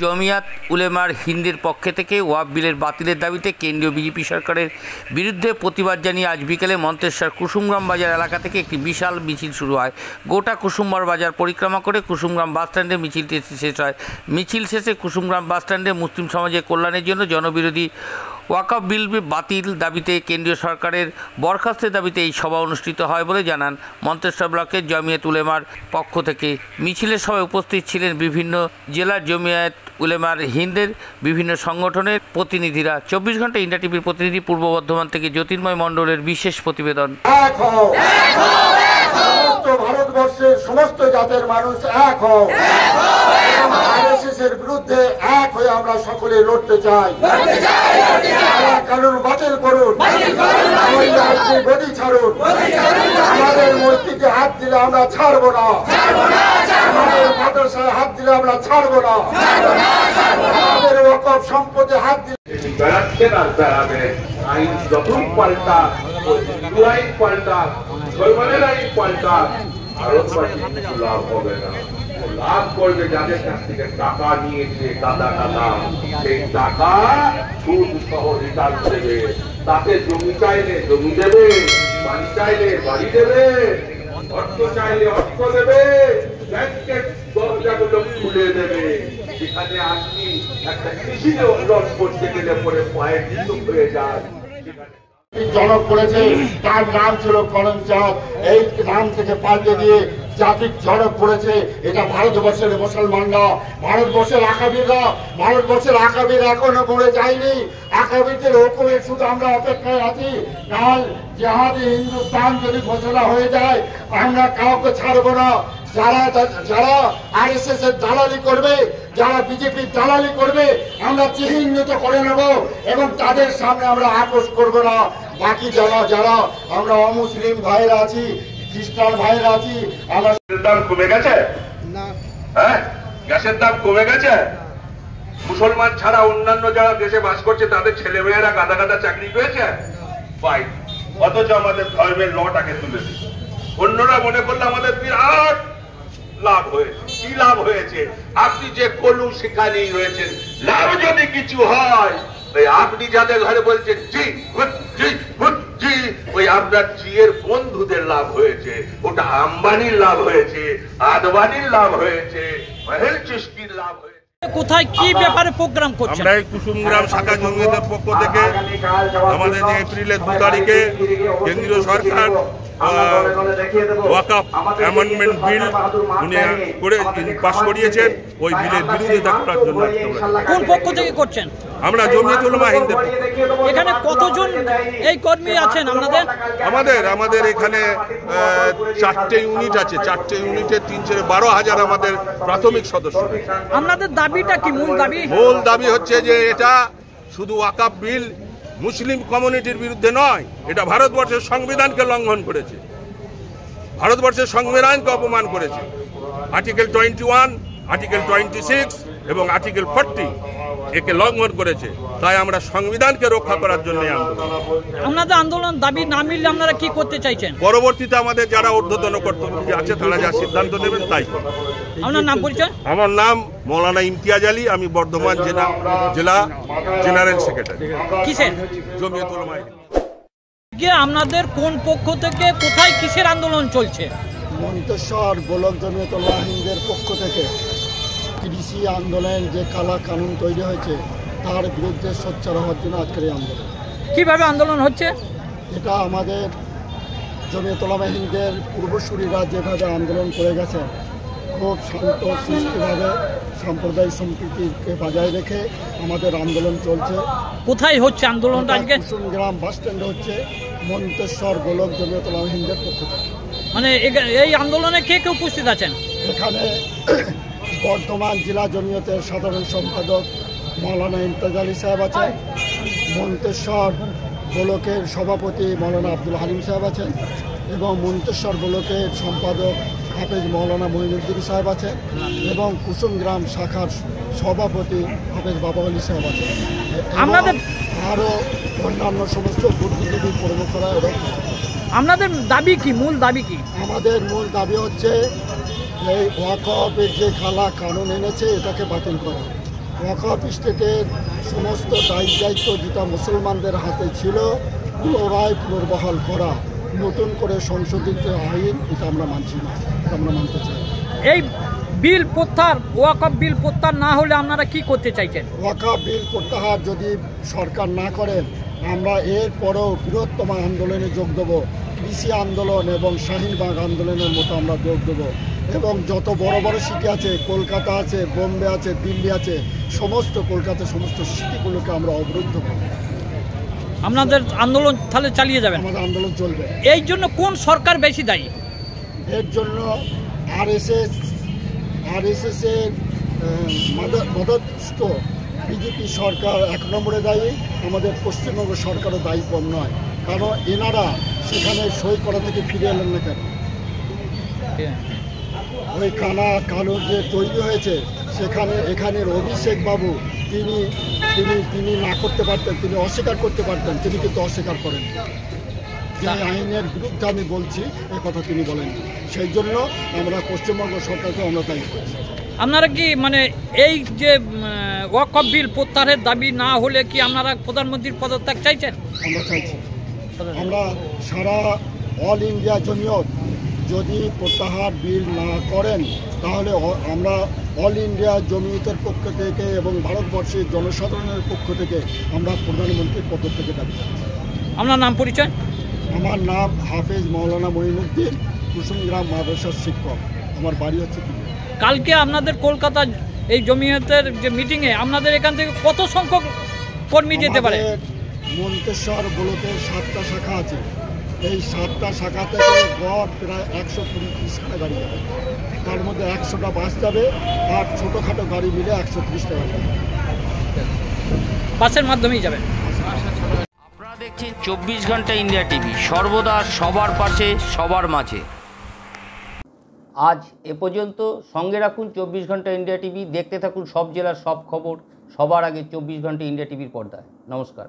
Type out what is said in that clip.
জমিয়াত উলেমার হিন্দের পক্ষ থেকে ওয়াকফ বিলের বাতিলের দাবিতে কেন্দ্রীয় বিজেপি সরকারের বিরুদ্ধে প্রতিবাদ জানিয়ে আজ বিকেলে মন্তেশ্বর কুসুমগ্রাম বাজার এলাকা থেকে একটি বিশাল মিছিল শুরু হয়। গোটা কুসুমগ্রাম বাজার পরিক্রমা করে কুসুমগ্রাম বাসস্ট্যান্ডে মিছিলটি শেষ হয়। মিছিল শেষে কুসুমগ্রাম বাসস্ট্যান্ডে মুসলিম সমাজের কল্যাণের জন্য জনবিরোধী ওয়াকফ বিল বাতিল দাবিতে কেন্দ্রীয় সরকারের বরখাস্তের দাবিতে এই সভা অনুষ্ঠিত হয় বলে জানান মন্তেশ্বর ব্লকের জমিয়াত উলেমার পক্ষ থেকে। মিছিলের সভায় উপস্থিত ছিলেন বিভিন্ন জেলার জমিয়াত উলেমার হিন্দের বিভিন্ন সংগঠনের প্রতিনিধিরা। 24 ঘন্টা ইন্ডিয়া টিভির প্রতিনিধি পূর্ব বর্ধমান থেকে জ্যোতির্ময় মণ্ডলের বিশেষ প্রতিবেদন। ভারতবর্ষের সমস্ত জাতের মানুষ এক হোক, আরএসএসের বিরুদ্ধে এক হয়ে আমরা সকলে লড়তে চাই। কানুন বাতিল করুন, গদি ছাড়ুন, আমাদের মসজিদে হাত দিলে আমরা ছাড়বো না, আমাদের মাদ্রাসায় হাত দিলে আমরা ছাড়বো না, আমাদের ওয়াকফ সম্পদে হাত দিলে বেড়াচ্ছেন আর বেড়াবে। আইন যতই পাল্টা, আইন পাল্টা, সলমানের আইন পাল্টা, ভারতবাসী কিছু লাভ হবে না। লাভ করবে যাদের কাছ থেকে টাকা নিয়েছে দাদা দাদা, সেই টাকা সুদ সহ রিটার্ন দেবে। তাতে জমি চাইলে জমি দেবে, বাড়ি চাইলে বাড়ি দেবে, অর্থ চাইলে অর্থ দেবে, ব্যাংকের দরজাগুলো খুলে দেবে। সেখানে আপনি একটা কৃষি লোন করতে গেলে পরে পায়ের কিছু হয়ে যায়। জনক করেছে, তার নাম ছিল করণ চাঁদ, এই নাম থেকে পাল্টে দিয়ে জাতির জনক করেছে। এটা ভারতবর্ষের মুসলমানরা, ভারতবর্ষের আকাবিররা, ভারতবর্ষের আকাবির এখনো মরে যায়নি। আকাবিরদের হুকুমের শুধু আমরা অপেক্ষায় আছি। কাল জেহাদি হিন্দুস্তান যদি ঘোষণা হয়ে যায়, আমরা কাউকে ছাড়বো না। যারা আরএসএস এর দালালি করবে, যারা বিজেপির দালালি করবে, আমরা চিহ্নিত করে নেব এবং তাদের সামনে আমরা আপোষ করব না। বাকি যারা আমরা অমুসলিম ভাইরা আছি, খ্রিস্টান ভাইরা আছি, আমরা দাম কমে গেছে না? হ্যাঁ, গ্যাসের দাম কমে গেছে। মুসলমান ছাড়া অন্যান্য যারা দেশে বাস করছে তাদের ছেলেমেয়েরা গাদা গাদা চাকরি পেয়েছে, পাই। অথচ আমাদের ধর্মের লটাকে তুলে দিচ্ছে। অন্যরা মনে করলে আমাদের বিরাট লাভ হয়েছে। কি লাভ হয়েছে? আপনি যে কলু সেখানেই রয়েছেন। লাভ যদি কিছু হয়, আপনি যাদের ঘরে বলছেন জি জি জি, ওই আপনার জিয়ের বন্ধুদের লাভ হয়েছে। ওটা আম্বানির লাভ হয়েছে, আদবানির লাভ হয়েছে, মহেল চিশতির লাভ হয়েছে। কোথায় কি ব্যাপারে প্রোগ্রাম করছেন? আমরা এই কুসুমগ্রাম শাখা জমিয়তের পক্ষ থেকে আমাদের যে এপ্রিলের 2 তারিখে কেন্দ্রীয় সরকার ওয়াকফ অ্যামেন্ডমেন্ট বিল উনি পাস করিয়েছেন, ওই বিলের বিরোধিতা করার জন্য। কোন পক্ষ থেকে করছেন? আমরা জমিয়ত উলেমা হিন্দের। এখানে কতজন এই কর্মী আছেন আপনাদের? আমাদের এখানে 4টে ইউনিট আছে। 4টে ইউনিটে 3-12,000 আমাদের প্রাথমিক সদস্য। আপনাদের দাবিটা কি? মূল দাবি হচ্ছে যে এটা শুধু ওয়াকফ বিল মুসলিম কমিউনিটির বিরুদ্ধে নয়, এটা ভারতবর্ষের সংবিধানকে লঙ্ঘন করেছে, ভারতবর্ষের সংবিধানকে অপমান করেছে। আর্টিকেল 21, আর্টিকেল 26 এবং আর্টিকেল 40 একে লঙ্ঘন করেছে। তাই আমরা সংবিধানকে রক্ষা করার জন্য আপনাদের আন্দোলন দাবি না মিললে আপনারা কি করতে চাইছেন? পরবর্তীতে আমাদের যারা ঊর্ধ্বতন কর্তৃপক্ষ আছে তারা যা সিদ্ধান্ত নেবেন তাই করবে। আপনার নাম পরিচয়? আমার নাম মৌলানা ইমতিয়াজ আলী, আমি বর্ধমান জেলা জেনারেল সেক্রেটারি। কিসের? জমিয়ত উলেমা হিন্দ। আপনাদের কোন পক্ষ থেকে কোথায় কিসের আন্দোলন চলছে? মন্তেশ্বর ব্লক জমিয়ত উলেমা হিন্দের পক্ষ থেকে কৃষি আন্দোলন যে কালা কানুন তৈরি হয়েছে তার বিরুদ্ধে সোচ্চার হওয়ার জন্য আজকের এই আন্দোলন। কিভাবে আন্দোলন হচ্ছে? এটা আমাদের জমিয়ত উলেমা হিন্দের পূর্বসূরীরা যেভাবে আন্দোলন করে গেছে, খুব শান্ত সুষ্ঠুভাবে সাম্প্রদায়িক সম্প্রীতিকে বজায় রেখে আমাদের আন্দোলন চলছে। কোথায় হচ্ছে আন্দোলনটা আজকে? কুসুমগ্রাম বাস স্ট্যান্ডে হচ্ছে, মন্তেশ্বর ব্লক জমিয়ত উলেমা হিন্দের পক্ষ থেকে। মানে এই আন্দোলনে কে কে উপস্থিত আছেন? এখানে বর্ধমান জেলা জমিয়তের সাধারণ সম্পাদক মৌলানা ইমতিয়াজ আলী সাহেব আছেন, মন্তেশ্বর ব্লকের সভাপতি মৌলানা আব্দুল হালিম সাহেব আছেন এবং মন্তেশ্বর ব্লকের সম্পাদক হাফেজ মৌলানা মঈনুদ্দিন সাহেব আছেন এবং কুসুমগ্রাম শাখার সভাপতি হাফেজ বাবা আলী সাহেব আছেন। আমাদের আরও অন্যান্য সমস্ত বুদ্ধিজীবী প্রমুখরা। আপনাদের দাবি কি? মূল দাবি কি? আমাদের মূল দাবি হচ্ছে এই ওয়াকফের যে কালা কানুন এনেছে এটাকে বাতিল করা ওয়াকফ স্টেটের সমস্ত দায়িত্ব যেটা মুসলমানদের হাতে ছিল পুনরায় পুনর্বহাল করা, নতুন করে সংশোধিত আইন, এটা আমরা মানছি না, এটা আমরা মানতে চাই। এই বিল প্রত্যাহার, ওয়াকফ বিল প্রত্যাহার না হলে আপনারা কি করতে চাইছেন? ওয়াকফ বিল প্রত্যাহার যদি সরকার না করেন, আমরা এরপরও বৃহত্তম আন্দোলনে যোগ দেবো। কৃষি আন্দোলন এবং শাহিনবাগ আন্দোলনের মতো আমরা যোগ দেবো। এবং যত বড় বড় সিটি আছে, কলকাতা আছে, বোম্বে আছে, দিল্লি আছে, সমস্ত কলকাতা সমস্ত সিটিগুলোকে আমরা অবরুদ্ধ করব। আপনাদের আন্দোলন তাহলে চালিয়ে যাবেন? আমাদের আন্দোলন চলবে। এই জন্য কোন সরকার বেশি দায়ী? এর জন্য আরএসএস এর মদতস্থ বিজেপি সরকার 1 নম্বরে দায়ী। আমাদের পশ্চিমবঙ্গ সরকারও দায়ী কম নয়, কারণ এনারা সেখানে সই করা থেকে ফিরে এলেন না কেন? ওই কালো যে তৈরি হয়েছে সেখানে, এখানের অভিষেক বাবু তিনি না করতে পারতেন, তিনি অস্বীকার করতে পারতেন, তিনি কিন্তু অস্বীকার করেন। যে আইনের বিরুদ্ধে আমি বলছি এ কথা তিনি বলেন। সেই জন্য আমরা পশ্চিমবঙ্গ সরকারকে আমরা দায়ী করছি। আপনারা কি মানে এই যে ওয়াকফ বিল প্রত্যাহারের দাবি না হলে কি আপনারা প্রধানমন্ত্রীর পদত্যাগ চাইছেন? আমরা চাইছি। আমরা সারা অল ইন্ডিয়া জমিয়ত যদি প্রত্যাহার বিল না করেন, তাহলে আমরা অল ইন্ডিয়া জমিয়তের পক্ষ থেকে এবং ভারতবর্ষের জনসাধারণের পক্ষ থেকে আমরা প্রধানমন্ত্রীর পদত্যাগের দাবি করছি। আপনার নাম পরিচয়? আমার নাম হাফেজ মৌলানা মঈনুদ্দিন, কুসুমগ্রাম মাদ্রাসার শিক্ষক। আমার বাড়ি হচ্ছে দিল্লি। কালকে আপনাদের কলকাতা এই জমিয়তের যে মিটিংয়ে আপনাদের এখান থেকে কত সংখ্যক কর্মী যেতে পারে? মন্তেশ্বর ব্লকের 7টা শাখা আছে। এই 7টা শাখা থেকে গড় প্রায় 120-130খানা গাড়ি যাবে। তার মধ্যে 100টা বাস যাবে আর ছোটোখাটো গাড়ি মিলে 130টা গাড়ি যাবে। বাসের মাধ্যমেই যাবে। আপনারা দেখছেন 24 ঘন্টা ইন্ডিয়া টিভি, সর্বদা সবার পাশে, সবার মাঝে। আজ এ পর্যন্ত। সঙ্গে রাখুন 24 ঘন্টা ইন্ডিয়া টিভি। দেখতে থাকুন সব জেলার সব খবর সবার আগে 24 ঘন্টা ইন্ডিয়া টিভির পর্দায়। নমস্কার।